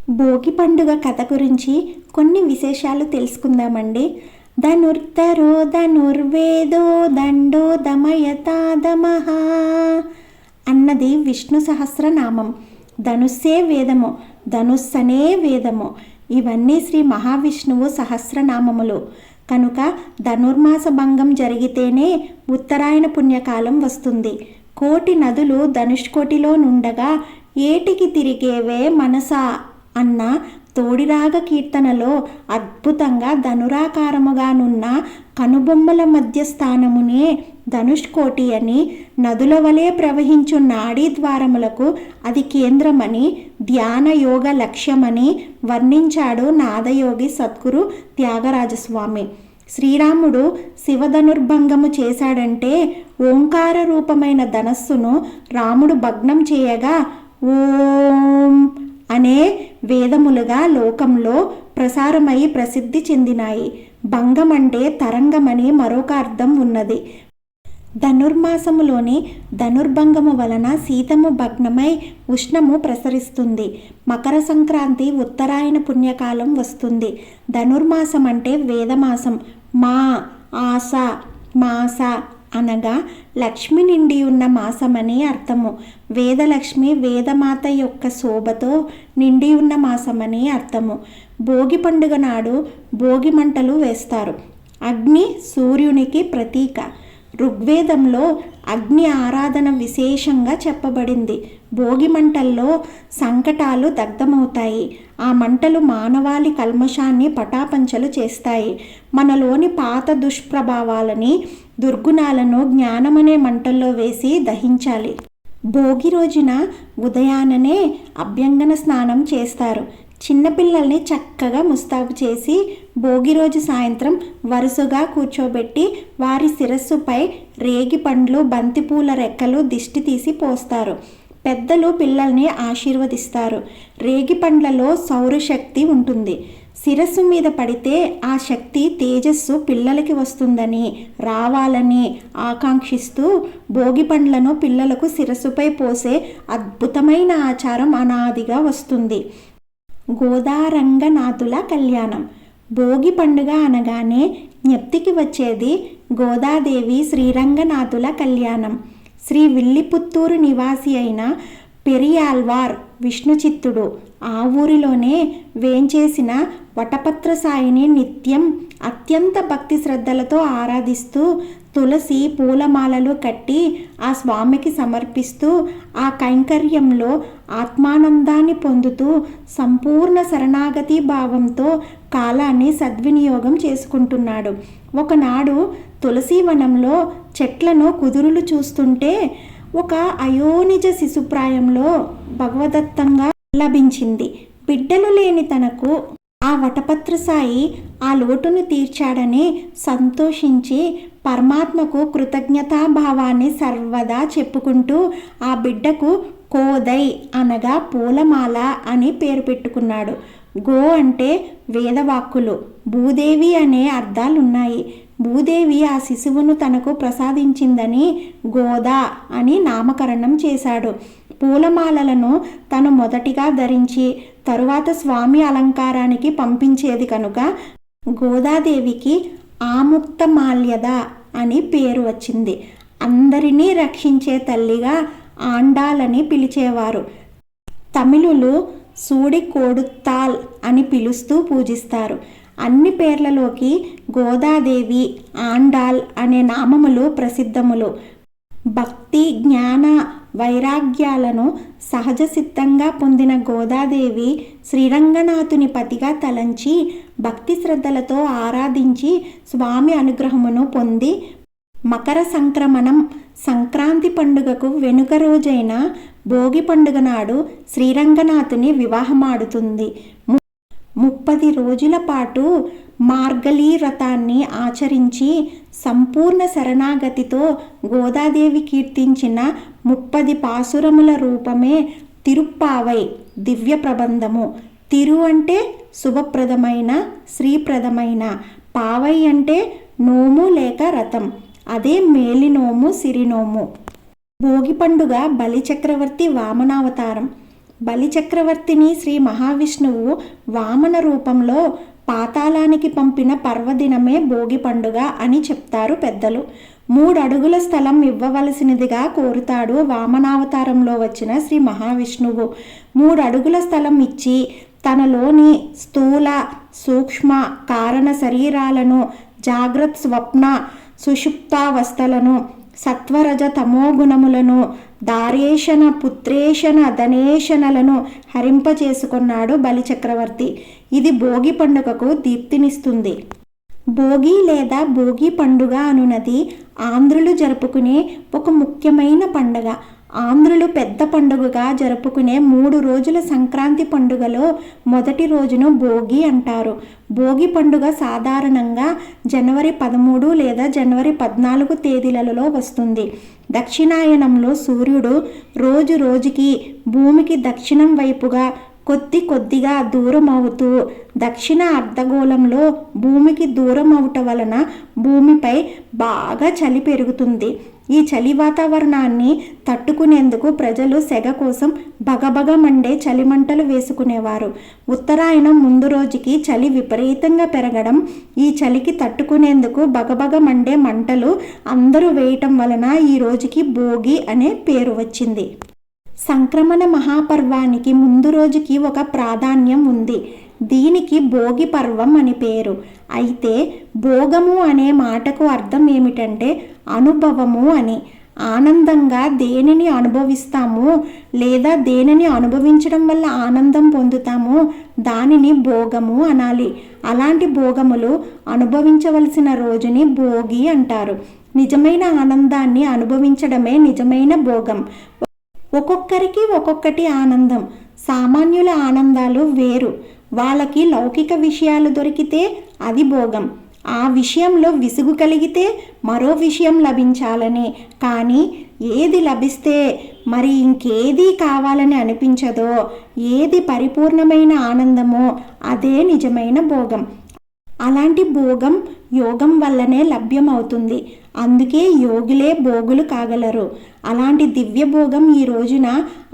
భోగి పండుగ కథ గురించి కొన్ని విశేషాలు తెలుసుకుందామండి. ధనుర్ధరో ధనుర్వేదో దండో దమయతాదమః అన్నది విష్ణు సహస్రనామం. ధనుస్సే వేదము, ధనుస్సనే వేదము. ఇవన్నీ శ్రీ మహావిష్ణువు సహస్రనామములు. కనుక ధనుర్మాస భంగం జరిగితేనే ఉత్తరాయణ పుణ్యకాలం వస్తుంది. కోటి నదులు ధనుష్కోటిలో నుండగా ఏటికి తిరిగేవే మనసా అన్న తోడిరాగ కీర్తనలో అద్భుతంగా ధనురాకారముగానున్న కనుబొమ్మల మధ్య స్థానమునే ధనుష్కోటి అని, నదుల వలె ప్రవహించు నాడీ ద్వారములకు అది కేంద్రమని, ధ్యాన యోగ లక్ష్యమని వర్ణించాడు నాదయోగి సద్గురు త్యాగరాజస్వామి. శ్రీరాముడు శివధనుర్భంగము చేశాడంటే ఓంకార రూపమైన ధనస్సును రాముడు భగ్నం చేయగా ఓం అనే వేదములుగా లోకంలో ప్రసారమై ప్రసిద్ధి చెందినాయి. భంగం అంటే తరంగమని మరొక అర్థం ఉన్నది. ధనుర్మాసములోని ధనుర్భంగము వలన శీతము భగ్నమై ఉష్ణము ప్రసరిస్తుంది. మకర సంక్రాంతి ఉత్తరాయణ పుణ్యకాలం వస్తుంది. ధనుర్మాసం అంటే వేదమాసం. మా ఆస మాస అనగా లక్ష్మి నిండి ఉన్న మాసమని అర్థము. వేదలక్ష్మి వేదమాత యొక్క శోభతో నిండి ఉన్న మాసమని అర్థము. భోగి పండుగ నాడు భోగి మంటలు వేస్తారు. అగ్ని సూర్యునికి ప్రతీక. ఋగ్వేదంలో అగ్ని ఆరాధన విశేషంగా చెప్పబడింది. భోగి మంటల్లో సంకటాలు దగ్ధమవుతాయి. ఆ మంటలు మానవాళి కల్మషాన్ని పటాపంచలు చేస్తాయి. మనలోని పాత దుష్ప్రభావాలని, దుర్గుణాలను జ్ఞానమనే మంటల్లో వేసి దహించాలి. భోగి రోజున ఉదయాననే అభ్యంగన స్నానం చేస్తారు. చిన్నపిల్లల్ని చక్కగా ముస్తాబు చేసి భోగి రోజు సాయంత్రం వరుసగా కూర్చోబెట్టి వారి శిరస్సుపై రేగి పండ్లు, బంతిపూల రెక్కలు దిష్టి తీసి పోస్తారు. పెద్దలు పిల్లల్ని ఆశీర్వదిస్తారు. రేగి పండ్లలో సౌరశక్తి ఉంటుంది. శిరస్సు మీద పడితే ఆ శక్తి తేజస్సు పిల్లలకి వస్తుందని, రావాలని ఆకాంక్షిస్తూ భోగి పండ్లను పిల్లలకు శిరస్సుపై పోసే అద్భుతమైన ఆచారం అనాదిగా వస్తుంది. గోదారంగనాథుల కళ్యాణం. భోగి పండుగ అనగానే జ్ఞప్తికి వచ్చేది గోదాదేవి శ్రీరంగనాథుల కళ్యాణం. శ్రీ విల్లిపుత్తూరు నివాసి అయిన పెరియాల్వార్ విష్ణుచిత్తుడు ఆ ఊరిలోనే వేంచేసిన వటపత్ర సాయిని నిత్యం అత్యంత భక్తి శ్రద్ధలతో ఆరాధిస్తూ తులసి పూలమాలలు కట్టి ఆ స్వామికి సమర్పిస్తూ ఆ కైంకర్యంలో ఆత్మానందాన్ని పొందుతూ సంపూర్ణ శరణాగతి భావంతో కాలాన్ని సద్వినియోగం చేసుకుంటున్నాడు. ఒకనాడు తులసీవనంలో చెట్లను కుదురులు చూస్తుంటే ఒక అయోనిజ శిశుప్రాయంలో భగవదత్తంగా లభించింది. బిడ్డలు లేని తనకు ఆ వటపత్ర సాయి ఆ లోటును తీర్చాడని సంతోషించి పరమాత్మకు కృతజ్ఞతాభావాన్ని సర్వదా చెప్పుకుంటూ ఆ బిడ్డకు కోదై అనగా పూలమాల అని పేరు పెట్టుకున్నాడు. గో అంటే వేదవాక్కులు, భూదేవి అనే అర్థాలున్నాయి. భూదేవి ఆ శిశువును తనకు ప్రసాదించిందని గోదా అని నామకరణం చేశాడు. పూలమాలలను తను మొదటిగా ధరించి తరువాత స్వామి అలంకారానికి పంపించేది కనుక గోదాదేవికి ఆముక్తమాల్యద అని పేరు వచ్చింది. అందరినీ రక్షించే తల్లిగా ఆండాలని పిలిచేవారు. తమిళులు సూడి కోడుత్తాల్ అని పిలుస్తూ పూజిస్తారు. అన్ని పేర్లలోకి గోదాదేవి, ఆండాల్ అనే నామములు ప్రసిద్ధములు. భక్తి, జ్ఞాన, వైరాగ్యాలను సహజ సిద్ధంగా పొందిన గోదాదేవి శ్రీరంగనాథుని పతిగా తలంచి భక్తి శ్రద్ధలతో ఆరాధించి స్వామి అనుగ్రహమును పొంది మకర సంక్రమణం సంక్రాంతి పండుగకు వెనుక రోజైన భోగి పండుగ నాడు శ్రీరంగనాథుని వివాహమాడుతుంది. 30 రోజుల పాటు మార్గళీ వ్రతాన్ని ఆచరించి సంపూర్ణ శరణాగతితో గోదాదేవి కీర్తించిన 30 పాసురముల రూపమే తిరుప్పావై దివ్య ప్రబంధము. తిరు అంటే శుభప్రదమైన, శ్రీప్రదమైన, పావై అంటే నోము లేక రథం, అదే మేలినోము, సిరినోము. భోగి పండుగ బలిచక్రవర్తి వామనావతారం. బలిచక్రవర్తిని శ్రీ మహావిష్ణువు వామన రూపంలో పాతాళానికి పంపిన పర్వదినమే భోగి పండుగ అని చెప్తారు పెద్దలు. 3 అడుగుల స్థలం ఇవ్వవలసినదిగా కోరుతాడు వామనావతారంలో వచ్చిన శ్రీ మహావిష్ణువు. 3 అడుగుల స్థలం ఇచ్చి తనలోని స్థూల, సూక్ష్మ, కారణ శరీరాలను, జాగ్రత్త, స్వప్న, సుషుప్తావస్థలను, సత్వరజ తమోగుణములను, దారేషణ, పుత్రేషణ, ధనేషణలను హరింపచేసుకున్నాడు బలిచక్రవర్తి. ఇది భోగి పండుగకు దీప్తినిస్తుంది. భోగి లేదా భోగి పండుగ అనునది ఆంధ్రులు జరుపుకునే ఒక ముఖ్యమైన పండుగ. ఆంధ్రులు పెద్ద పండుగగా జరుపుకునే 3 రోజుల సంక్రాంతి పండుగలో మొదటి రోజును భోగి అంటారు. భోగి పండుగ సాధారణంగా జనవరి 13 లేదా జనవరి 14 తేదీలలో వస్తుంది. దక్షిణాయనంలో సూర్యుడు రోజు రోజుకి భూమికి దక్షిణం వైపుగా కొద్దిగా దూరం అవుతూ దక్షిణ అర్ధగోళంలో భూమికి దూరం అవట వలన భూమిపై బాగా చలి పెరుగుతుంది. ఈ చలి వాతావరణాన్ని తట్టుకునేందుకు ప్రజలు సెగ కోసం బగబగ మండే చలిమంటలు వేసుకునేవారు. ఉత్తరాయణం ముందు రోజుకి చలి విపరీతంగా పెరగడం, ఈ చలికి తట్టుకునేందుకు బగబగ మండే మంటలు అందరూ వేయటం వలన ఈ రోజుకి భోగి అనే పేరు వచ్చింది. సంక్రమణ మహాపర్వానికి ముందు రోజుకి ఒక ప్రాధాన్యం ఉంది. దీనికి భోగి పర్వం అని పేరు. అయితే భోగము అనే మాటకు అర్థం ఏమిటంటే అనుభవము అని. ఆనందంగా దేనిని అనుభవిస్తామో లేదా దేనిని అనుభవించడం వల్ల ఆనందం పొందుతామో దానిని భోగము అనాలి. అలాంటి భోగములు అనుభవించవలసిన రోజుని భోగి అంటారు. నిజమైన ఆనందాన్ని అనుభవించడమే నిజమైన భోగం. ఒక్కొక్కరికి ఒక్కొక్కటి ఆనందం. సామాన్యుల ఆనందాలు వేరు. వాళ్ళకి లౌకిక విషయాలు దొరికితే అది భోగం. ఆ విషయంలో విసుగు కలిగితే మరో విషయం లభించాలని, కానీ ఏది లభిస్తే మరి ఇంకేది కావాలని అనిపించదో, ఏది పరిపూర్ణమైన ఆనందమో అదే నిజమైన భోగం. అలాంటి భోగం యోగం వల్లనే లభ్యమవుతుంది. అందుకే యోగులే భోగులు కాగలరు. అలాంటి దివ్య భోగం ఈ రోజున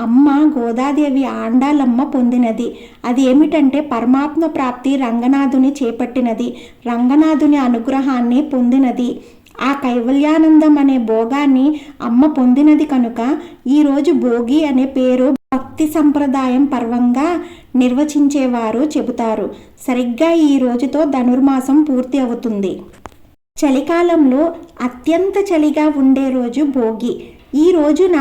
అమ్మ గోదాదేవి ఆండాలమ్మ పొందినది. అది ఏమిటంటే పరమాత్మ ప్రాప్తి రంగనాథుని చేపట్టినది, రంగనాథుని అనుగ్రహాన్ని పొందినది. ఆ కైవల్యానందం అనే భోగాన్ని అమ్మ పొందినది కనుక ఈరోజు భోగి అనే పేరు భక్తి సంప్రదాయం పర్వంగా నిర్వచించేవారు చెబుతారు. సరిగ్గా ఈ రోజుతో ధనుర్మాసం పూర్తి అవుతుంది. చలికాలంలో అత్యంత చలిగా ఉండే రోజు భోగి. ఈ రోజున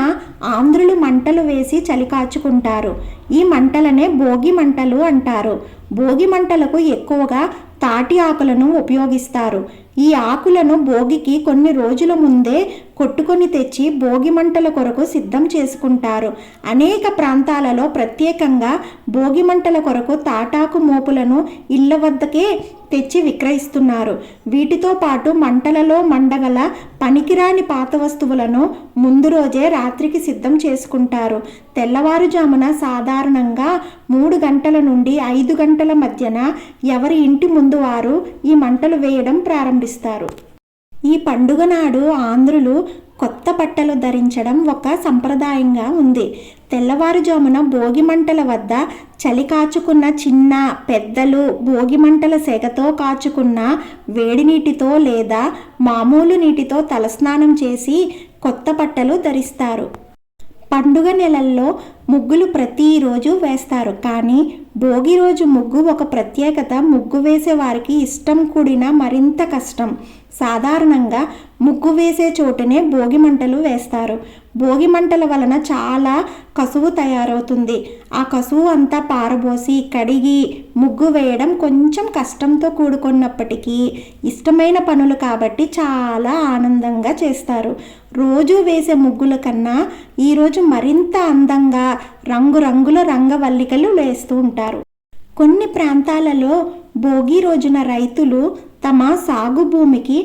ఆంధ్రులు మంటలు వేసి చలి కాచుకుంటారు. ఈ మంటలనే భోగి మంటలు అంటారు. భోగి మంటలకు ఎక్కువగా తాటి ఆకులను ఉపయోగిస్తారు. ఈ ఆకులను భోగికి కొన్ని రోజుల ముందే కొట్టుకొని తెచ్చి భోగి మంటల కొరకు సిద్ధం చేసుకుంటారు. అనేక ప్రాంతాలలో ప్రత్యేకంగా భోగి మంటల కొరకు తాటాకు మోపులను ఇళ్ల వద్దకే తెచ్చి విక్రయిస్తున్నారు. వీటితో పాటు మంటలలో మండగల పనికిరాని పాత వస్తువులను ముందు రోజే రాత్రికి సిద్ధం చేసుకుంటారు. తెల్లవారుజామున సాధారణంగా 3 గంటల నుండి 5 గంటల మధ్యన ఎవరి ఇంటి ముందు వారు ఈ మంటలు వేయడం ప్రారంభిస్తారు. ఈ పండుగ నాడు ఆంధ్రులు కొత్త బట్టలు ధరించడం ఒక సంప్రదాయంగా ఉంది. తెల్లవారుజామున భోగి మంటల వద్ద చలి కాచుకున్న చిన్న పెద్దలు భోగి మంటల సెగతో కాచుకున్న వేడి నీటితో లేదా మామూలు నీటితో తలస్నానం చేసి కొత్త బట్టలు ధరిస్తారు. పండుగ నెలల్లో ముగ్గులు ప్రతిరోజు వేస్తారు. కానీ భోగి రోజు ముగ్గు ఒక ప్రత్యేకత. ముగ్గు వేసే వారికి ఇష్టం కూడిన మరింత కష్టం. సాధారణంగా ముగ్గు వేసే చోటునే భోగి మంటలు వేస్తారు. భోగి మంటల వలన చాలా కసువు తయారవుతుంది. ఆ కసువు అంతా పారబోసి కడిగి ముగ్గు వేయడం కొంచెం కష్టంతో కూడుకున్నప్పటికీ ఇష్టమైన పనులు కాబట్టి చాలా ఆనందంగా చేస్తారు. రోజు వేసే ముగ్గుల కన్నా ఈరోజు మరింత అందంగా రంగురంగుల రంగవల్లికలు వేస్తూ ఉంటారు. కొన్ని ప్రాంతాలలో భోగి రోజున రైతులు తమ సాగు భూమికి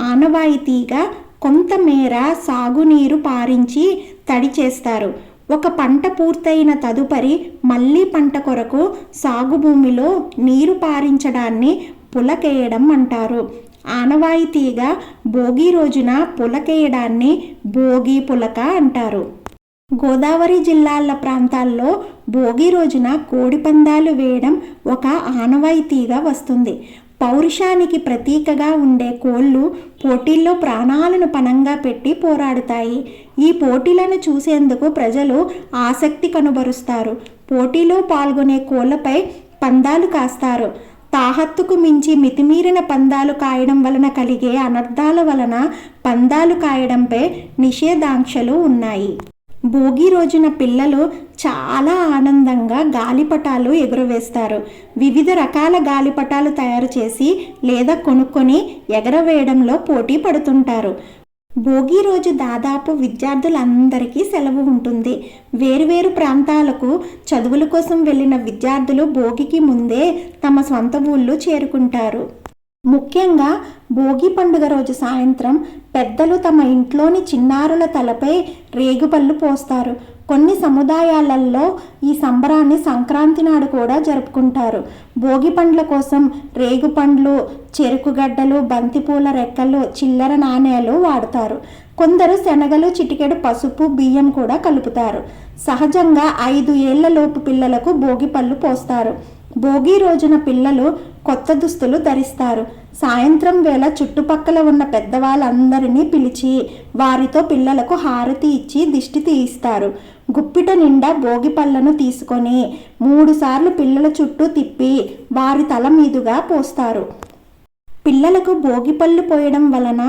ఆనవాయితీగా కొంతమేర సాగునీరు పారించి తడి చేస్తారు. ఒక పంట పూర్తయిన తదుపరి మళ్ళీ పంట కొరకు సాగు భూమిలో నీరు పారించడాన్ని పులకేయడం అంటారు. ఆనవాయితీగా భోగి రోజున పులకేయడాన్ని భోగి పులక అంటారు. గోదావరి జిల్లాల ప్రాంతాల్లో భోగి రోజున కోడిపందాలు వేయడం ఒక ఆనవాయితీగా వస్తుంది. పౌరుషానికి ప్రతీకగా ఉండే కోళ్ళు పోటీల్లో ప్రాణాలను పణంగా పెట్టి పోరాడుతాయి. ఈ పోటీలను చూసేందుకు ప్రజలు ఆసక్తి కనబరుస్తారు. పోటీలో పాల్గొనే కోళ్లపై పందాలు కాస్తారు. తాహత్తుకు మించి మితిమీరిన పందాలు కాయడం వలన కలిగే అనర్థాల వలన పందాలు కాయడంపై నిషేధాంక్షలు ఉన్నాయి. భోగి రోజున పిల్లలు చాలా ఆనందంగా గాలిపటాలు ఎగురవేస్తారు. వివిధ రకాల గాలిపటాలు తయారు చేసి లేదా కొనుక్కొని ఎగరవేయడంలో పోటీ పడుతుంటారు. భోగి రోజు దాదాపు విద్యార్థులందరికీ సెలవు ఉంటుంది. వేరువేరు ప్రాంతాలకు చదువుల కోసం వెళ్ళిన విద్యార్థులు భోగికి ముందే తమ సొంత ఊళ్ళు చేరుకుంటారు. ముఖ్యంగా భోగి పండుగ రోజు సాయంత్రం పెద్దలు తమ ఇంట్లోని చిన్నారుల తలపై రేగుపళ్ళు పోస్తారు. కొన్ని సముదాయాలలో ఈ సంబరాన్ని సంక్రాంతి నాడు కూడా జరుపుకుంటారు. భోగి పండ్ల కోసం రేగుపండ్లు, చెరుకుగడ్డలు, బంతిపూల రెక్కలు, చిల్లర నాణేలు వాడతారు. కొందరు శనగలు, చిటికెడు పసుపు, బియ్యం కూడా కలుపుతారు. సహజంగా 5 ఏళ్లలోపు పిల్లలకు భోగి పళ్ళు పోస్తారు. భోగి రోజున పిల్లలు కొత్త దుస్తులు ధరిస్తారు. సాయంత్రం వేళ చుట్టుపక్కల ఉన్న పెద్దవాళ్ళందరినీ పిలిచి వారితో పిల్లలకు హారతి ఇచ్చి దిష్టి తీయిస్తారు. గుప్పిట నిండా భోగి పళ్ళను తీసుకొని 3 సార్లు పిల్లల చుట్టూ తిప్పి వారి తల మీదుగా పోస్తారు. పిల్లలకు భోగిపళ్ళు పోయడం వలన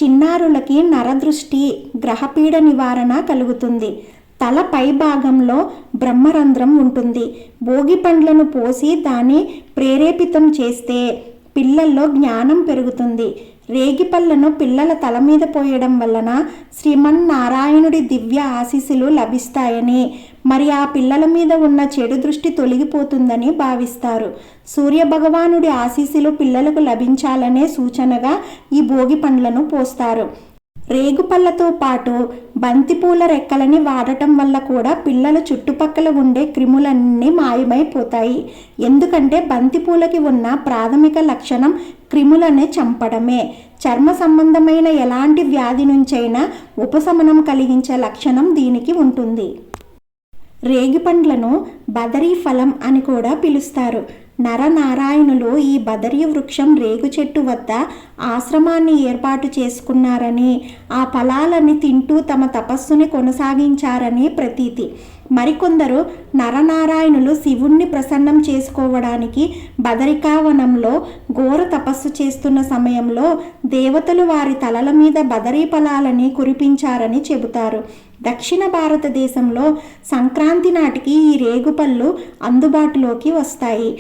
చిన్నారులకి నరదృష్టి, గ్రహపీడ నివారణ కలుగుతుంది. తల పై భాగంలో బ్రహ్మరంధ్రం ఉంటుంది. భోగి పండ్లను పోసి దాన్ని ప్రేరేపితం చేస్తే పిల్లల్లో జ్ఞానం పెరుగుతుంది. రేగిపళ్ళను పిల్లల తల మీద పోయడం వలన శ్రీమన్నారాయణుడి దివ్య ఆశీస్సులు లభిస్తాయని, మరి ఆ పిల్లల మీద ఉన్న చెడు దృష్టి తొలగిపోతుందని భావిస్తారు. సూర్యభగవానుడి ఆశీస్సులు పిల్లలకు లభించాలనే సూచనగా ఈ భోగి పండ్లను పోస్తారు. రేగుపళ్ళతో పాటు బంతిపూల రెక్కలని వాడటం వల్ల కూడా పిల్లల చుట్టుపక్కల ఉండే క్రిములన్నీ మాయమైపోతాయి. ఎందుకంటే బంతిపూలకి ఉన్న ప్రాథమిక లక్షణం క్రిములని చంపడమే. చర్మ సంబంధమైన ఎలాంటి వ్యాధి నుంచైనా ఉపశమనం కలిగించే లక్షణం దీనికి ఉంటుంది. రేగిపండ్లను బదరీ ఫలం అని కూడా పిలుస్తారు. నరనారాయణులు ఈ బదరీ వృక్షం రేగు చెట్టు వద్ద ఆశ్రమాన్ని ఏర్పాటు చేసుకున్నారని, ఆ ఫలాలని తింటూ తమ తపస్సుని కొనసాగించారని ప్రతీతి. మరికొందరు నరనారాయణులు శివుణ్ణి ప్రసన్నం చేసుకోవడానికి బదరికావనంలో ఘోర తపస్సు చేస్తున్న సమయంలో దేవతలు వారి తలల మీద బదరీ ఫలాలని కురిపించారని చెబుతారు. దక్షిణ భారతదేశంలో సంక్రాంతి నాటికి ఈ రేగుపళ్ళు అందుబాటులోకి వస్తాయి.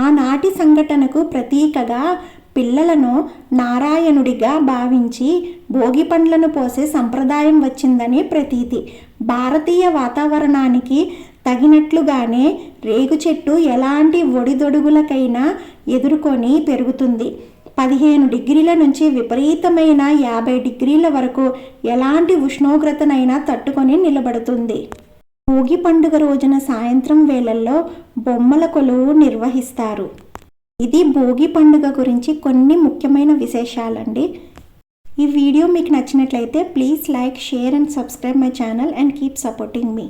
ఆనాటి సంఘటనకు ప్రతీకగా పిల్లలను నారాయణుడిగా భావించి భోగి పండ్లను పోసే సంప్రదాయం వచ్చిందని ప్రతీతి. భారతీయ వాతావరణానికి తగినట్లుగానే రేగు చెట్టు ఎలాంటి ఒడిదొడుగులకైనా ఎదుర్కొని పెరుగుతుంది. 15 డిగ్రీల నుంచి విపరీతమైన 50 డిగ్రీల వరకు ఎలాంటి ఉష్ణోగ్రతనైనా తట్టుకొని నిలబడుతుంది. భోగి పండుగ రోజున సాయంత్రం వేళల్లో బొమ్మల కొలువు నిర్వహిస్తారు. ఇది భోగి పండుగ గురించి కొన్ని ముఖ్యమైన విశేషాలండి. ఈ వీడియో మీకు నచ్చినట్లయితే please like, share and subscribe my channel and keep supporting me.